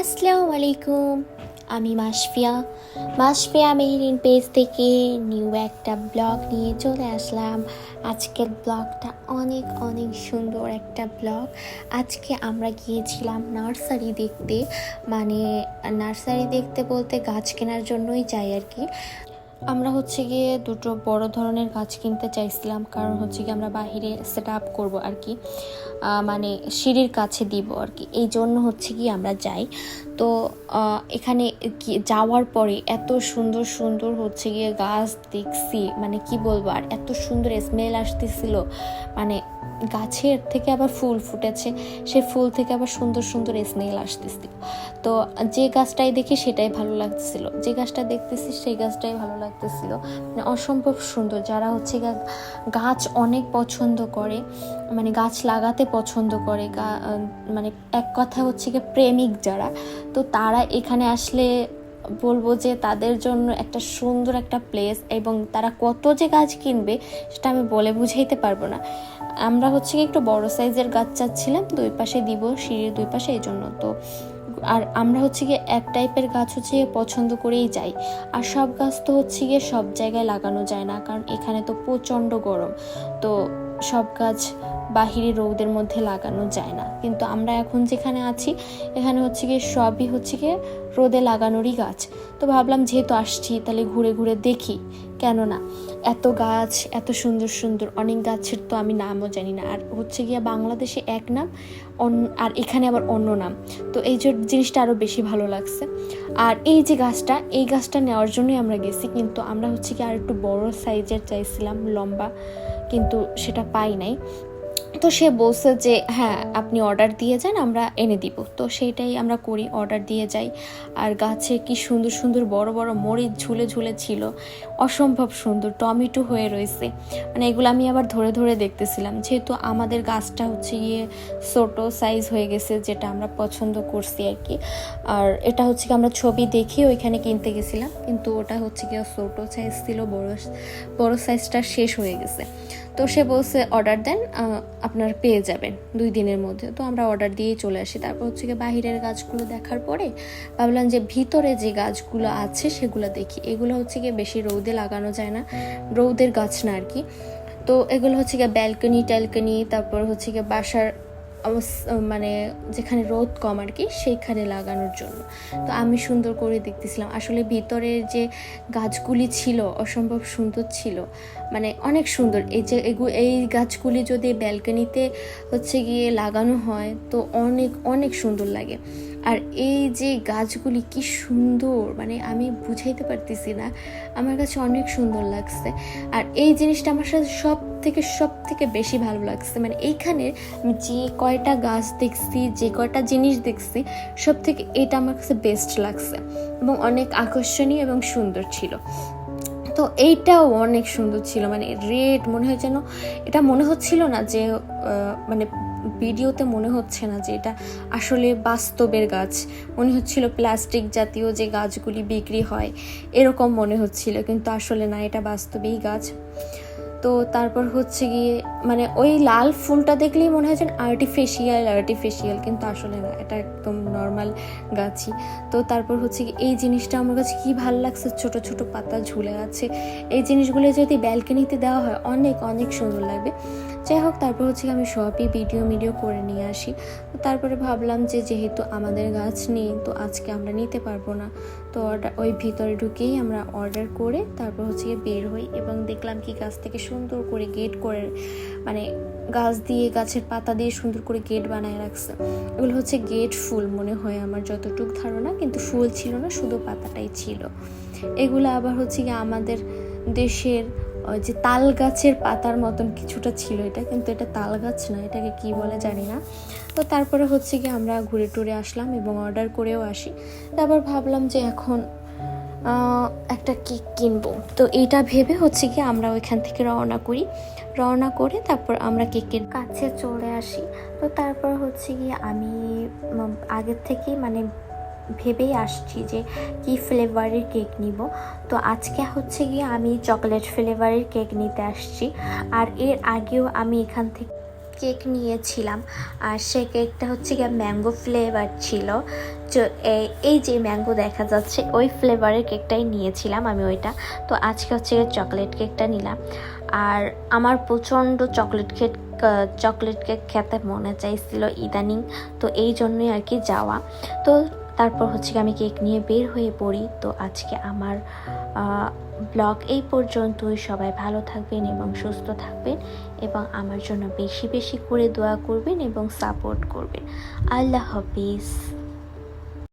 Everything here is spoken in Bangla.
আসসালামু আলাইকুম। আমি মাশফিয়া মেহরিন পেজ থেকে নিউ একটা ব্লগ নিয়ে চলে আসলাম। আজকের ব্লগটা অনেক অনেক সুন্দর একটা ব্লগ। আজকে আমরা গিয়েছিলাম নার্সারি দেখতে, নার্সারি দেখতে বলতে গাছ কেনার জন্যই যাই আর কি। আমরা গিয়ে দুটো বড় ধরনের গাছ কিনতে চাইছিলাম, কারণ গিয়ে আমরা বাহিরে সেট আপ করবো আর কি, সিঁড়ির কাছে দিব আর কি। এই জন্য গিয়ে আমরা যাই। তো এখানে যাওয়ার পরে এত সুন্দর সুন্দর গিয়ে গাছ দেখছি, কি বলবো, আর এত সুন্দর স্মেল আসতেছিল। গাছের থেকে আবার ফুল ফুটেছে, সেই ফুল থেকে আবার সুন্দর সুন্দর স্মেল আসতেছিল। তো যে গাছটাই দেখি সেটাই ভালো লাগতেছিল, যে গাছটা দেখতেছি সেই গাছটাই ভালো লাগতেছিল। অসম্ভব সুন্দর। যারা গাছ অনেক পছন্দ করে, গাছ লাগাতে পছন্দ করে, এক কথা গিয়ে প্রেমিক যারা, তো তারা এখানে আসলে বলবো যে তাদের জন্য একটা সুন্দর একটা প্লেস। এবং তারা কত যে গাছ কিনবে সেটা আমি বলে বুঝাইতে পারবো না। আমরা একটু বড় সাইজের গাছ চাচ্ছিলাম, দুই পাশে দিব, সিঁড়ির দুই পাশে, এই জন্য। তো আর আমরা গিয়ে এক টাইপের গাছ পছন্দ করেই যাই। আর সব গাছ তো গিয়ে সব জায়গায় লাগানো যায় না, কারণ এখানে তো প্রচণ্ড গরম, তো সব গাছ বাহিরে রোদের মধ্যে লাগানো যায় না। কিন্তু আমরা এখন যেখানে আছি এখানে গিয়ে সবই গিয়ে রোদে লাগানোরই গাছ। তো ভাবলাম যেহেতু আসছি তাহলে ঘুরে ঘুরে দেখি, কেন না। এত গাছ, এত সুন্দর সুন্দর অনেক গাছের তো আমি নামও জানি না। আর গিয়ে বাংলাদেশে এক নাম, আর এখানে আবার অন্য নাম। তো এই যে জিনিসটা আরও বেশি ভালো লাগছে। আর এই যে গাছটা, এই গাছটা নেওয়ার জন্যই আমরা গেছি, কিন্তু আমরা গিয়ে আর একটু বড় সাইজের চাইছিলাম, লম্বা, কিন্তু সেটা পাই নাই। তো সে বলছে যে হ্যাঁ আপনি অর্ডার দিয়ে যান, আমরা এনে দিব। তো সেইটাই আমরা করি, অর্ডার দিয়ে যাই। আর গাছে কি সুন্দর সুন্দর বড় বড় মরিচ ঝুলে ঝুলে ছিল, অসম্ভব সুন্দর, টমেটো হয়ে রয়েছে। এগুলো আমি আবার ধরে ধরে দেখতেছিলাম, যেহেতু আমাদের গাছটা গিয়ে ছোটো সাইজ হয়ে গেছে, যেটা আমরা পছন্দ করছি আর কি। আর এটা কি আমরা ছবি দেখে ওইখানে কিনতে গেছিলাম, কিন্তু ওটা গিয়ে ছোটো সাইজ ছিল, বড় সাইজটা শেষ হয়ে গেছে। তো সে বলছে অর্ডার দেন, আপনার পেয়ে যাবেন 2 দিনের মধ্যে। তো আমরা অর্ডার দিয়েই চলে আসি। তারপর গিয়ে বাহিরের গাছগুলো দেখার পরে ভাবলাম যে ভিতরে যে গাছগুলো আছে সেগুলো দেখি। এগুলো গিয়ে বেশি রৌদে লাগানো যায় না, রৌদের গাছ না আর কি। তো এগুলো গিয়ে ব্যালকনি ট্যালকনি, তারপর গিয়ে বাসার যেখানে রোদ কম আর কি, সেইখানে লাগানোর জন্য। তো আমি সুন্দর করে দেখতেছিলাম। আসলে ভিতরের যে গাছগুলি ছিল অসম্ভব সুন্দর ছিল, অনেক সুন্দর। এই গাছগুলি যদি ব্যালকনিতে গিয়ে লাগানো হয় তো অনেক অনেক সুন্দর লাগে। আর এই যে গাছগুলি কি সুন্দর, আমি বুঝাইতে পারতেছি না, আমার কাছে অনেক সুন্দর লাগছে। আর এই জিনিসটা আমার সাথে সব থেকে বেশি ভালো লাগছে। এইখানে যে কয়টা গাছ দেখছি, যে কয়টা জিনিস দেখছি, সব থেকে এটা আমার কাছে বেস্ট লাগছে এবং অনেক আকর্ষণীয় এবং সুন্দর ছিল। তো এইটাও অনেক সুন্দর ছিল, রেড, এটা মনে হচ্ছিল না যে ভিডিওতে মনে হচ্ছে না যে এটা আসলে বাস্তবের গাছ, মনে হচ্ছিল প্লাস্টিক জাতীয় যে গাছগুলি বিক্রি হয় এরকম মনে হচ্ছিল, কিন্তু আসলে না, এটা বাস্তবেই গাছ। তো তারপর গিয়ে ওই লাল ফুলটা দেখলেই মনে হয় যেন আর্টিফিশিয়াল, কিন্তু আসলে না, এটা একদম নর্মাল গাছই। তো তারপর গিয়ে এই জিনিসটা আমার কাছে কি ভালো লাগছে, ছোট ছোট পাতা ঝুলে আছে, এই জিনিসগুলো যদি ব্যালকনিতে দেওয়া হয় অনেক অনেক সুন্দর লাগবে। যাই হোক, তারপর আমি সবই ভিডিও করে নিয়ে আসি। তো তারপরে ভাবলাম যে যেহেতু আমাদের গাছ নেই, তো আজকে আমরা নিতে পারবো না। তো ওই ভিতরে ঢুকেই আমরা অর্ডার করে তারপর গিয়ে বের হই, এবং দেখলাম কি গাছ থেকে সুন্দর করে গেট করে, গাছ দিয়ে, গাছের পাতা দিয়ে সুন্দর করে গেট বানায় রাখছে। এগুলো গেট ফুল মনে হয় আমার যতটুকু ধারণা, কিন্তু ফুল ছিল না, শুধু পাতাটাই ছিল। এগুলো আবার গিয়ে আমাদের দেশের যে তাল গাছের পাতার মতন কিছুটা ছিল এটা, কিন্তু এটা তাল গাছ না, এটাকে কি বলে জানি না। তো তারপরে গিয়ে আমরা ঘুরে টুরে আসলাম এবং অর্ডার করেও আসি। তারপর ভাবলাম যে এখন একটা কেক কিনবো। তো এইটা ভেবে গিয়ে আমরা ওইখান থেকে রওনা করে তারপর আমরা কেকের কাছে চলে আসি। তো তারপর গিয়ে আমি আগের থেকেই ভেবেই আসছি যে কি ফ্লেভারের কেক নিব। তো আজকে গিয়ে আমি চকলেট ফ্লেভারের কেক নিতে আসছি। আর এর আগেও আমি এখান থেকে কেক নিয়েছিলাম, আর সেই কেকটা হচ্ছে গিয়ে ম্যাঙ্গো ফ্লেভার ছিল। তো এই যে ম্যাঙ্গো দেখা যাচ্ছে ওই ফ্লেভারের কেকটাই নিয়েছিলাম আমি ওইটা। তো আজকে হচ্ছে গিয়ে চকলেট কেকটা নিলাম। আর আমার প্রচণ্ড চকলেট কেক খেতে মনে চাইছিল ইদানিং, তো এই জন্যই আর কি যাওয়া। তো তারপর হচ্ছে আমি কেক নিয়ে বের হয়ে পড়ি। তো আজকে আমার ব্লগ এই পর্যন্তই। সবাই ভালো থাকবেন এবং সুস্থ থাকবেন, এবং আমার জন্য বেশি বেশি করে দোয়া করবেন এবং সাপোর্ট করবেন। আল্লাহ হাফিজ।